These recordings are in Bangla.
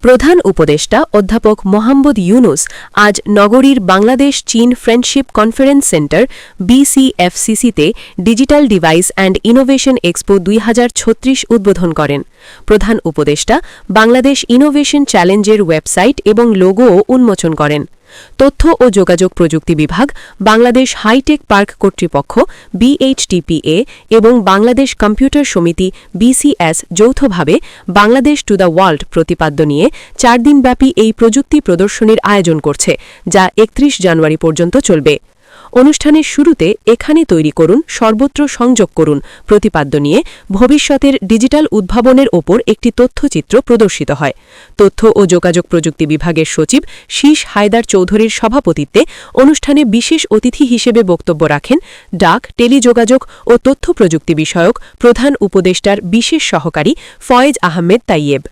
প্রধান উপদেষ্টা অধ্যাপক মোহাম্মদ ইউনুস আজ নগরীর বাংলাদেশ চীন ফ্রেন্ডশিপ কনফারেন্স সেন্টার বিসিএফসিসিতে digital device and innovation expo ২০৩৬ উদ্বোধন করেন। প্রধান উপদেষ্টা বাংলাদেশ ইনোভেশন চ্যালেঞ্জের ওয়েবসাইট এবং লোগোও উন্মোচন করেন। তথ্য ও যোগাযোগ প্রযুক্তি বিভাগ, বাংলাদেশ হাইটেক পার্ক কর্তৃপক্ষ বিএইচটিপিএ এবং বাংলাদেশ কম্পিউটার সমিতি বিসিএস যৌথভাবে বাংলাদেশ টু দ্য ওয়ার্ল্ড প্রতিপাদ্য নিয়ে ৪ দিনব্যাপী এই প্রযুক্তি প্রদর্শনীর আয়োজন করছে, যা ৩১ জানুয়ারি পর্যন্ত চলবে। অনুষ্ঠানের শুরুতে এখানে তৈরি করুন, সর্বত্র সংযোগ করুন প্রতিপাদ্য নিয়ে ভবিষ্যতের ডিজিটাল উদ্ভাবনের ওপর একটি তথ্যচিত্র প্রদর্শিত হয়। তথ্য ও যোগাযোগ প্রযুক্তি বিভাগের সচিব শীষ হায়দার চৌধুরীর সভাপতিত্বে অনুষ্ঠানে বিশেষ অতিথি হিসেবে বক্তব্য রাখেন ডাক, টেলিযোগাযোগ ও তথ্য প্রযুক্তি বিষয়ক প্রধান উপদেষ্টার বিশেষ সহকারী ফয়েজ আহমেদ তাইয়েব।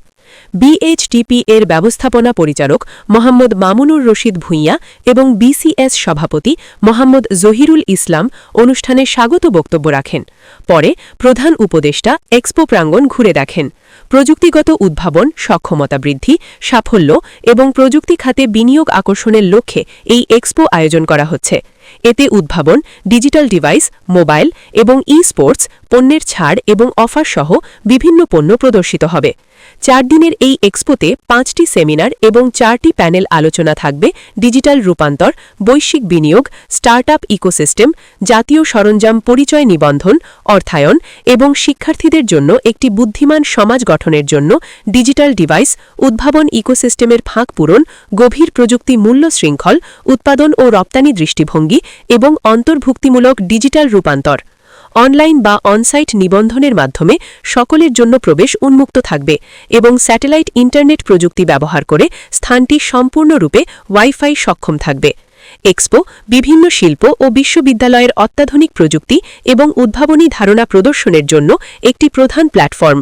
বিএইচটিপি-এর ব্যবস্থাপনা পরিচালক মোহাম্মদ মামুনুর রশিদ ভূঁইয়া এবং বিসিএস সভাপতি মোহাম্মদ জহিরুল ইসলাম অনুষ্ঠানে স্বাগত বক্তব্য রাখেন। পরে প্রধান উপদেষ্টা এক্সপো প্রাঙ্গণ ঘুরে দেখেন। প্রযুক্তিগত উদ্ভাবন, সক্ষমতা বৃদ্ধি, সাফল্য এবং প্রযুক্তি খাতে বিনিয়োগ আকর্ষণের লক্ষ্যে এই এক্সপো আয়োজন করা হচ্ছে। এতে উদ্ভাবন, ডিজিটাল ডিভাইস, মোবাইল এবং ই-স্পোর্টস পণ্যের ছাড় এবং অফার সহ বিভিন্ন পণ্য প্রদর্শিত হবে। ৪ দিনের এই এক্সপোতে ৫টি সেমিনার এবং ৪টি প্যানেল আলোচনা থাকবে ডিজিটাল রূপান্তর, বৈশ্বিক বিনিয়োগ, স্টার্টআপ ইকোসিস্টেম, জাতীয় সরঞ্জাম পরিচয় নিবন্ধন, অর্থায়ন এবং শিক্ষার্থীদের জন্য একটি বুদ্ধিমান সমাজ গঠনের জন্য ডিজিটাল ডিভাইস, উদ্ভাবন ইকোসিস্টেমের ফাঁক পূরণ, গভীর প্রযুক্তি মূল্য শৃঙ্খল, উৎপাদন ও রপ্তানি দৃষ্টিভঙ্গি এবং অন্তর্ভুক্তিমূলক ডিজিটাল রূপান্তর। অনলাইন বা অনসাইট নিবন্ধনের মাধ্যমে সকলের জন্য প্রবেশ উন্মুক্ত থাকবে এবং স্যাটেলাইট ইন্টারনেট প্রযুক্তি ব্যবহার করে স্থানটি সম্পূর্ণরূপে ওয়াইফাই সক্ষম থাকবে। এক্সপো বিভিন্ন শিল্প ও বিশ্ববিদ্যালয়ের অত্যাধুনিক প্রযুক্তি এবং উদ্ভাবনী ধারণা প্রদর্শনের জন্য একটি প্রধান প্ল্যাটফর্ম।